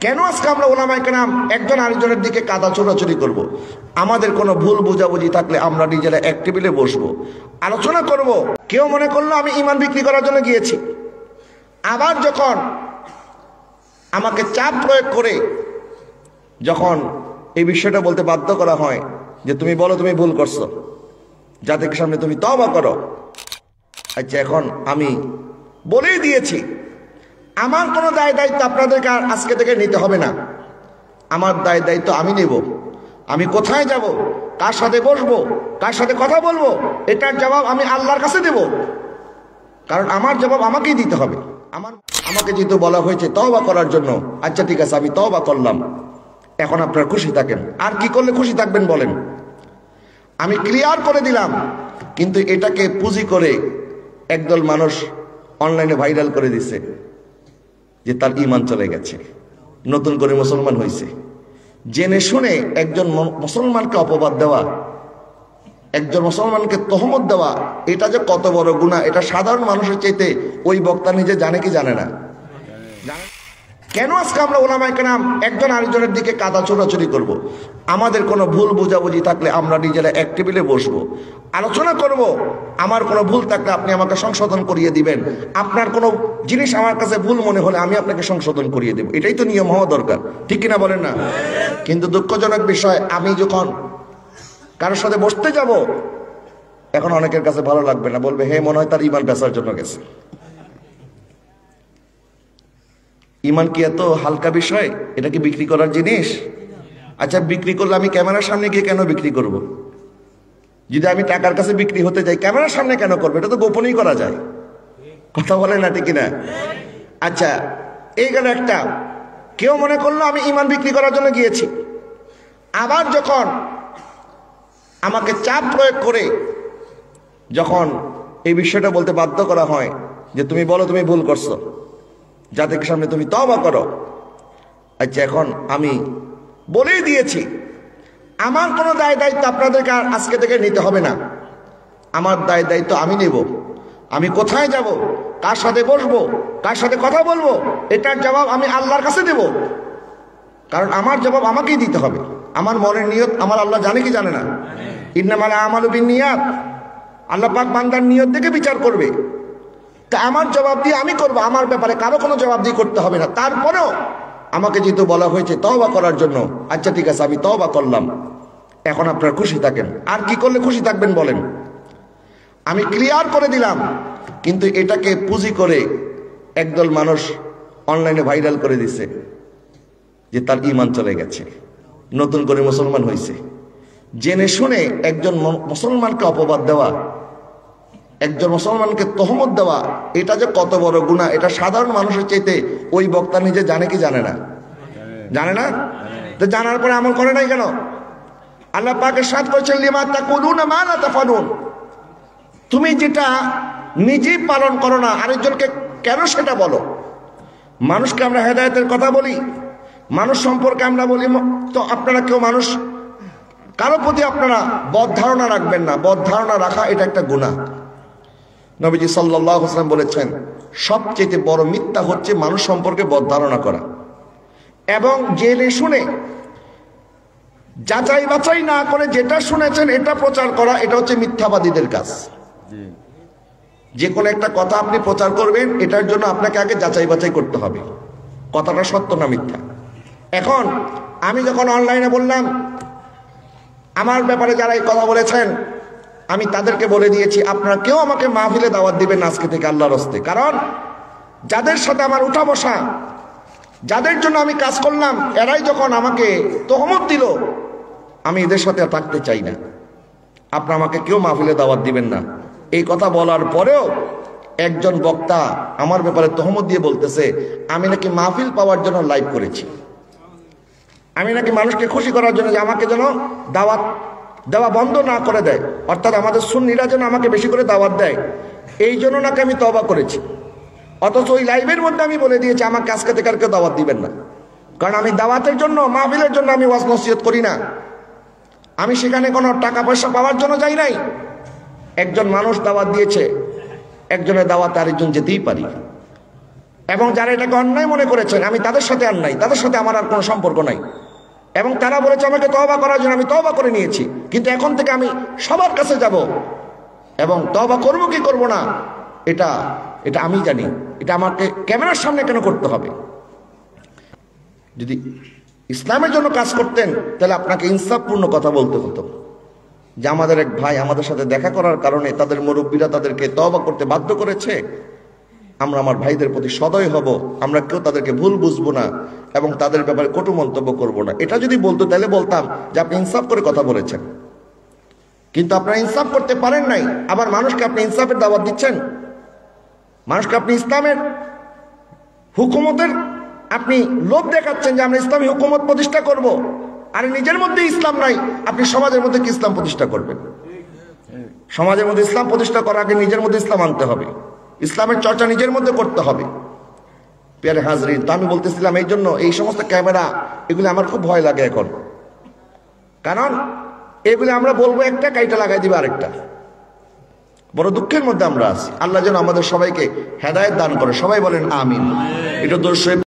কেন আজকে আমরা ওলামায়ে কেরাম একজন আরেকজনের দিকে কাদা ছোড়াছুড়ি করব? আমাদের কোনো ভুল বোঝাবুঝি থাকলে আমরা নিজেরা এক টেবিলে বসবো, আলোচনা করব। কেউ মনে করলো আমি ঈমান বিক্রি করার জন্য গিয়েছি, আবার যখন আমাকে চাপ প্রয়োগ করে যখন এই বিষয়টা বলতে বাধ্য করা হয় যে তুমি বলো তুমি ভুল করছো, জাতির সামনে তুমি তওবা করো, আচ্ছা এখন আমি বলেই দিয়েছি আমার কোনো দায় দায়িত্ব আপনাদেরকে আর আজকে থেকে নিতে হবে না। আমার দায় দায়িত্ব আমি নেব। আমি কোথায় যাব, কার সাথে বসবো, কার সাথে কথা বলবো, এটার জবাব আমি আল্লাহর কাছে দেব। কারণ আমার জবাব আমাকেই দিতে হবে। আমাকে যেহেতু বলা হয়েছে তওবা করার জন্য, আচ্ছা ঠিক আছে আমি তওবা করলাম, এখন আপনারা খুশি থাকেন। আর কি করলে খুশি থাকবেন বলেন? আমি ক্লিয়ার করে দিলাম, কিন্তু এটাকে পুঁজি করে একদল মানুষ অনলাইনে ভাইরাল করে দিছে যে তার ঈমান চলে গেছে, নতুন করে মুসলমান হয়েছে। জেনে শুনে একজন মুসলমানকে অপবাদ দেওয়া, একজন মুসলমানকে তহমত দেওয়া, এটা যে কত বড় গুনাহ এটা সাধারণ মানুষের চাইতে ওই বক্তা নিজে জানে কি জানে না? কেন আজকে আমরা ওলামায়ে কেরাম একজন আরেকজনের দিকে কাদা ছোড়াছুড়ি করব? আমাদের কোনো ভুল বোঝাবুঝি থাকলে আমরা নিজেরা এক টেবিলে বসবো, আলোচনা করব। আমার কোনো ভুল থাকলে আপনি আমাকে সংশোধন করিয়ে দিবেন, আপনার কোনো জিনিস আমার কাছে ভুল মনে হলে আমি আপনাকে সংশোধন করিয়ে দেব। এটাই তো নিয়ম হওয়া দরকার, ঠিক কিনা বলেন না? কিন্তু দুঃখজনক বিষয়, আমি যখন কারোর সাথে বসতে যাব, এখন অনেকের কাছে ভালো লাগবে না, বলবে হে মনে হয় তার ঈমান বেচার জন্য গেছে। ঈমান কি এত হালকা বিষয়? এটা কি বিক্রি করার জিনিস? আচ্ছা বিক্রি করলে আমি ক্যামেরার সামনে গিয়ে কেন বিক্রি করব? যদি আমি টাকার কাছে বিক্রি হতে যাই, ক্যামেরার সামনে কেন করবো? এটা তো গোপনেই করা যায়। কথা বলে না, ঠিক কিনা? আচ্ছা এই গেল একটা। কেউ মনে করলো আমি ঈমান বিক্রি করার জন্য গিয়েছি, আবার যখন আমাকে চাপ প্রয়োগ করে যখন এই বিষয়টা বলতে বাধ্য করা হয় যে তুমি বলো তুমি ভুল করছো, জাতির সামনে তুমি তওবা করো, আচ্ছা এখন আমি বলেই দিয়েছি আমার কোনো দায় দায়িত্ব আপনাদেরকে আর আজকে থেকে নিতে হবে না। আমার দায় দায়িত্ব আমি নেব। আমি কোথায় যাব, কার সাথে বসবো, কার সাথে কথা বলবো, এটার জবাব আমি আল্লাহর কাছে দেব। কারণ আমার জবাব আমাকেই দিতে হবে। আমার মনের নিয়ত আমার আল্লাহ জানে কি জানে না? ইন্নামাল আমালু বিন্নিয়াত। আল্লাহ পাক বান্দার নিয়ত দেখে বিচার করবে। তা আমার জবাব দিয়ে আমি করবো, আমার ব্যাপারে কারো কোনো জবাব দিয়ে করতে হবে না। তারপরেও আমাকে যেহেতু বলা হয়েছে তওবা করার জন্য, আচ্ছা ঠিক আছে আমি তওবা করলাম, এখন আপনারা খুশি থাকেন। আর কি করলে খুশি থাকবেন বলেন? আমি ক্লিয়ার করে দিলাম, কিন্তু এটাকে পুঁজি করে একদল মানুষ অনলাইনে ভাইরাল করে দিছে যে তার ঈমান চলে গেছে, নতুন করে মুসলমান হয়েছে। জেনে শুনে একজন মুসলমানকে অপবাদ দেওয়া, একজন মুসলমানকে তহমত দেওয়া, এটা যে কত বড় গুনাহ এটা সাধারণ মানুষের চাইতে ওই বক্তা নিজে জানে কি জানে না? জানে না? তো জানার পরে আমল করে নাই কেন? আল্লাহ পাক ইরশাদ করেছেন লিমা তাকুলুনা মা লা তাফালুন। তুমি যেটা নিজেই পালন করো না আরেকজনকে কেন সেটা বলো? মানুষকে আমরা হেদায়েতের কথা বলি, মানুষ সম্পর্কে আমরা বলি, তো আপনারা কেউ মানুষ কারো প্রতি আপনারা বদ ধারণা রাখবেন না। বদ ধারণা রাখা এটা একটা গুনাহ। নবীজি সাল্লাল্লাহু আলাইহি ওয়াসাল্লাম বলেছেন সবচেয়ে বড় মিথ্যা হচ্ছে মানুষ সম্পর্কে বদ ধারণা করা, এবং জেনে শুনে যাচাই বাছাই না করে যেটা শুনেছেন এটা প্রচার করা, এটা হচ্ছে মিথ্যাবাদীদের কাজ। যে কোনো একটা কথা আপনি প্রচার করবেন, এটার জন্য আপনাকে আগে যাচাই বাছাই করতে হবে কথাটা সত্য না মিথ্যা। এখন আমি যখন অনলাইনে বললাম, আমার ব্যাপারে যারা এই কথা বলেছেন আমি তাদেরকে বলে দিয়েছি আপনারা কেউ আমাকে মাহফিলে দাওয়াত দিবেন আজকে থেকে আল্লাহর হস্তে। কারণ যাদের সাথে আমার উঠা বসা, যাদের জন্য আমি কাজ করলাম, এরাই যখন আমাকে তহমত দিল, আমি এদের সাথে থাকতে চাই না। আপনারা আমাকে কেউ মাহফিলে দাওয়াত দিবেন না। এই কথা বলার পরেও একজন বক্তা আমার ব্যাপারে তহমত দিয়ে বলতেছে আমি নাকি মাহফিল পাওয়ার জন্য লাইভ করেছি, আমি নাকি মানুষকে খুশি করার জন্য যে আমাকে যেন দাওয়াত দেওয়া বন্ধ না করে দেয়, অর্থাৎ আমাদের সুন্নিরা যেন আমাকে বেশি করে দাওয়াত দেয়, এই জন্য নাকি আমি তওবা করেছি। অথচ ওই লাইভের মধ্যে আমি বলে দিয়েছি আমাকে আজকে থেকে আর কেউ দাওয়াত দিবেন না। কারণ আমি দাওয়াতের জন্য, মাহফিলের জন্য আমি ওয়াজ নসিহত করি না। আমি সেখানে কোনো টাকা পয়সা পাওয়ার জন্য যাই নাই। একজন মানুষ দাওয়াত দিয়েছে, একজনের দাওয়াতে আরেকজন যেতেই পারি। এবং যারা এটাকে অন্যায় মনে করেছেন আমি তাদের সাথে আর নাই, তাদের সাথে আমার আর কোনো সম্পর্ক নাই। এবং তারা বলেছে আমাকে তওবা করার জন্য, আমি তওবা করে নিয়েছি, কিন্তু এখন থেকে আমি সবার কাছে যাব এবং তওবা করব কি করব না এটা এটা আমি জানি। এটা আমাকে ক্যামেরার সামনে কেন করতে হবে? যদি ইসলামের জন্য কাজ করতেন তাহলে আপনাকে ইনসাফপূর্ণ কথা বলতে হতো যে আমাদের এক ভাই আমাদের সাথে দেখা করার কারণে তাদের মুরব্বীরা তাদেরকে তওবা করতে বাধ্য করেছে, আমরা আমার ভাইদের প্রতি সদয় হব, আমরা কেউ তাদেরকে ভুল বুঝবো না এবং তাদের ব্যাপারে কটু মন্তব্য করব না। এটা যদি বলতো তাহলে বলতাম যে আপনি ইনসাফ করে কথা বলেছেন, কিন্তু আপনারা ইনসাফ করতে পারেন নাই। আবার মানুষকে আপনি ইনসাফের দাওয়াত দিচ্ছেন, মানুষকে আপনি ইসলামের হুকুমতের আপনি লোভ দেখাচ্ছেন যে আমরা ইসলামী হুকুমত প্রতিষ্ঠা করব, আর নিজের মধ্যে ইসলাম নাই, আপনি সমাজের মধ্যে কি ইসলাম প্রতিষ্ঠা করবেন? সমাজের মধ্যে ইসলাম প্রতিষ্ঠা করার আগে নিজের মধ্যে ইসলাম আনতে হবে, ইসলামের চর্চা নিজের মধ্যে করতে হবে। প্রিয় হাজরিন, তো আমি বলতেছিলাম এই জন্য এই সমস্ত ক্যামেরা এগুলো আমার খুব ভয় লাগে এখন, কারণ এগুলো আমরা বলবো একটা, কাইটা লাগাই দিবে আরেকটা। বড় দুঃখের মধ্যে আমরা আছি। আল্লাহ যেন আমাদের সবাইকে হেদায়েত দান করে, সবাই বলেন আমিন। এটা দোষ